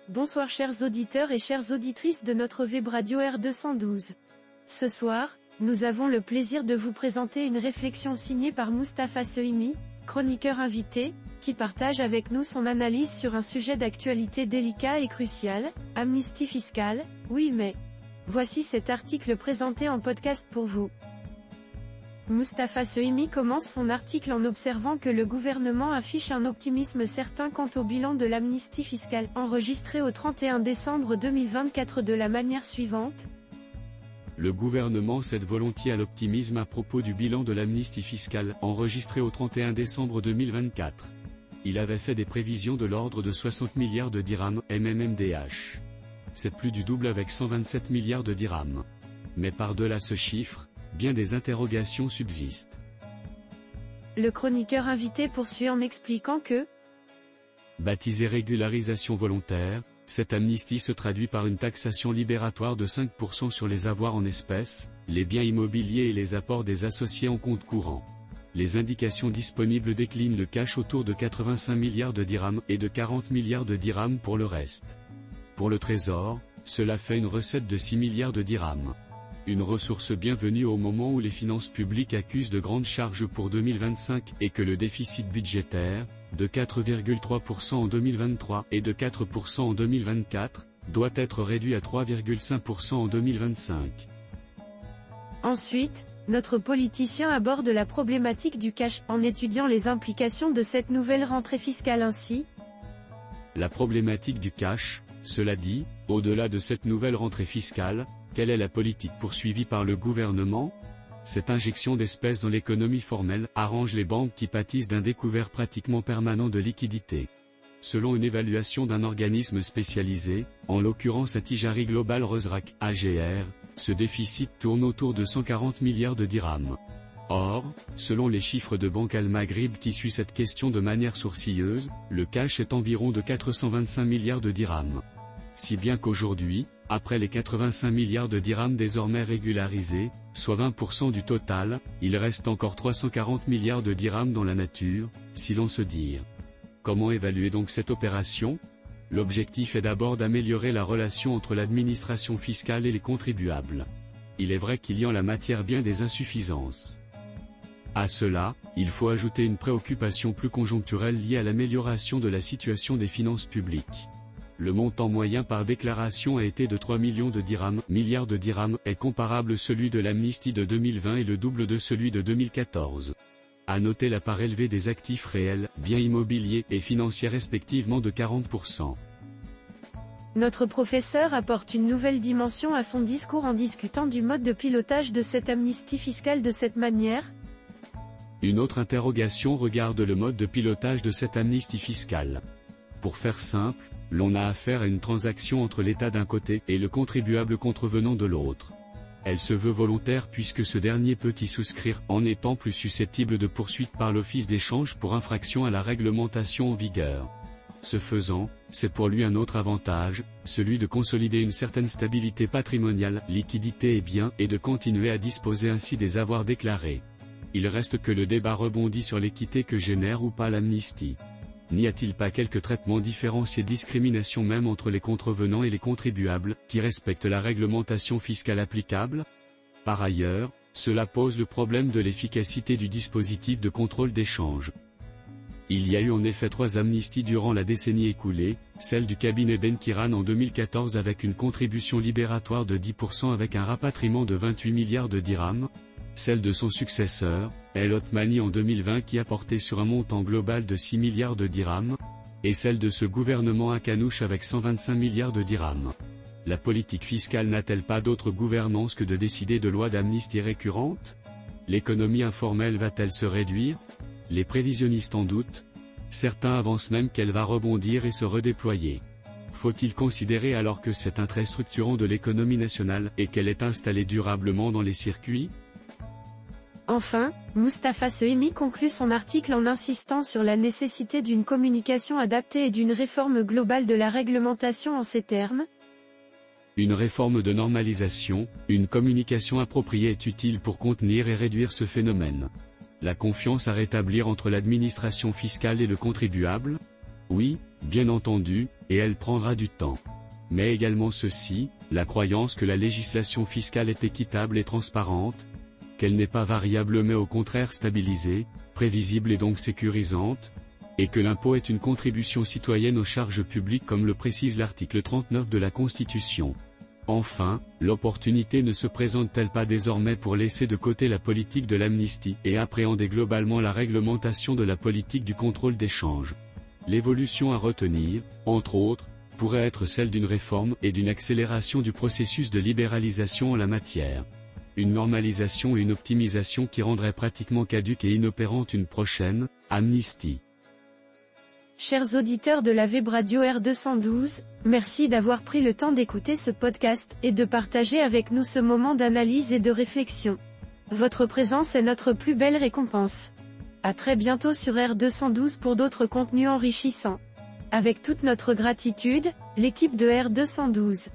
Bonsoir chers auditeurs et chères auditrices de notre web radio R212. Ce soir, nous avons le plaisir de vous présenter une réflexion signée par Moustapha Sehimi, chroniqueur invité, qui partage avec nous son analyse sur un sujet d'actualité délicat et crucial, amnistie fiscale, oui mais. Voici cet article présenté en podcast pour vous. Moustapha Sehimi commence son article en observant que le gouvernement affiche un optimisme certain quant au bilan de l'amnistie fiscale, enregistré au 31 décembre 2024 de la manière suivante. Le gouvernement cède volontiers à l'optimisme à propos du bilan de l'amnistie fiscale, enregistré au 31 décembre 2024. Il avait fait des prévisions de l'ordre de 60 milliards de dirhams, MMMDH. C'est plus du double avec 127 milliards de dirhams. Mais par-delà ce chiffre, bien des interrogations subsistent. Le chroniqueur invité poursuit en expliquant que, baptisée régularisation volontaire, cette amnistie se traduit par une taxation libératoire de 5% sur les avoirs en espèces, les biens immobiliers et les apports des associés en compte courant. Les indications disponibles déclinent le cash autour de 85 milliards de dirhams et de 40 milliards de dirhams pour le reste. Pour le Trésor, cela fait une recette de 6 milliards de dirhams. Une ressource bienvenue au moment où les finances publiques accusent de grandes charges pour 2025 et que le déficit budgétaire, de 4,3% en 2023 et de 4% en 2024, doit être réduit à 3,5% en 2025. Ensuite, notre politicien aborde la problématique du cash, en étudiant les implications de cette nouvelle rentrée fiscale ainsi. La problématique du cash, cela dit, au-delà de cette nouvelle rentrée fiscale, quelle est la politique poursuivie par le gouvernement? Cette injection d'espèces dans l'économie formelle arrange les banques qui pâtissent d'un découvert pratiquement permanent de liquidités. Selon une évaluation d'un organisme spécialisé, en l'occurrence Attijari Global Rosrak AGR, ce déficit tourne autour de 140 milliards de dirhams. Or, selon les chiffres de Banque Al Maghrib qui suit cette question de manière sourcilleuse, le cash est environ de 425 milliards de dirhams. Si bien qu'aujourd'hui, après les 85 milliards de dirhams désormais régularisés, soit 20% du total, il reste encore 340 milliards de dirhams dans la nature, si l'on se dire. Comment évaluer donc cette opération? L'objectif est d'abord d'améliorer la relation entre l'administration fiscale et les contribuables. Il est vrai qu'il y a en la matière bien des insuffisances. À cela, il faut ajouter une préoccupation plus conjoncturelle liée à l'amélioration de la situation des finances publiques. Le montant moyen par déclaration a été de 3 millions de dirhams, milliards de dirhams, est comparable à celui de l'amnistie de 2020 et le double de celui de 2014. À noter la part élevée des actifs réels, biens immobiliers et financiers respectivement de 40%. Notre professeur apporte une nouvelle dimension à son discours en discutant du mode de pilotage de cette amnistie fiscale de cette manière. Une autre interrogation regarde le mode de pilotage de cette amnistie fiscale. Pour faire simple, l'on a affaire à une transaction entre l'État d'un côté et le contribuable contrevenant de l'autre. Elle se veut volontaire puisque ce dernier peut y souscrire, en étant plus susceptible de poursuite par l'office d'échange pour infraction à la réglementation en vigueur. Ce faisant, c'est pour lui un autre avantage, celui de consolider une certaine stabilité patrimoniale, liquidité et biens, et de continuer à disposer ainsi des avoirs déclarés. Il reste que le débat rebondit sur l'équité que génère ou pas l'amnistie. N'y a-t-il pas quelques traitements différenciés, discrimination même entre les contrevenants et les contribuables, qui respectent la réglementation fiscale applicable? Par ailleurs, cela pose le problème de l'efficacité du dispositif de contrôle d'échange. Il y a eu en effet 3 amnisties durant la décennie écoulée, celle du cabinet Ben-Kiran en 2014 avec une contribution libératoire de 10% avec un rapatriement de 28 milliards de dirhams, celle de son successeur, El Othmani en 2020 qui a porté sur un montant global de 6 milliards de dirhams, et celle de ce gouvernement à Kanouche avec 125 milliards de dirhams. La politique fiscale n'a-t-elle pas d'autre gouvernance que de décider de lois d'amnistie récurrentes? L'économie informelle va-t-elle se réduire? Les prévisionnistes en doutent. Certains avancent même qu'elle va rebondir et se redéployer. Faut-il considérer alors que c'est un trait structurant de l'économie nationale et qu'elle est installée durablement dans les circuits? Enfin, Moustapha Sehimi conclut son article en insistant sur la nécessité d'une communication adaptée et d'une réforme globale de la réglementation en ces termes. Une réforme de normalisation, une communication appropriée est utile pour contenir et réduire ce phénomène. La confiance à rétablir entre l'administration fiscale et le contribuable? Oui, bien entendu, et elle prendra du temps. Mais également ceci, la croyance que la législation fiscale est équitable et transparente, qu'elle n'est pas variable mais au contraire stabilisée, prévisible et donc sécurisante, et que l'impôt est une contribution citoyenne aux charges publiques comme le précise l'article 39 de la Constitution. Enfin, l'opportunité ne se présente-t-elle pas désormais pour laisser de côté la politique de l'amnistie et appréhender globalement la réglementation de la politique du contrôle des changes? L'évolution à retenir, entre autres, pourrait être celle d'une réforme et d'une accélération du processus de libéralisation en la matière. Une normalisation et une optimisation qui rendraient pratiquement caduque et inopérante une prochaine amnistie. Chers auditeurs de la Web Radio R212, merci d'avoir pris le temps d'écouter ce podcast et de partager avec nous ce moment d'analyse et de réflexion. Votre présence est notre plus belle récompense. À très bientôt sur R212 pour d'autres contenus enrichissants. Avec toute notre gratitude, l'équipe de R212.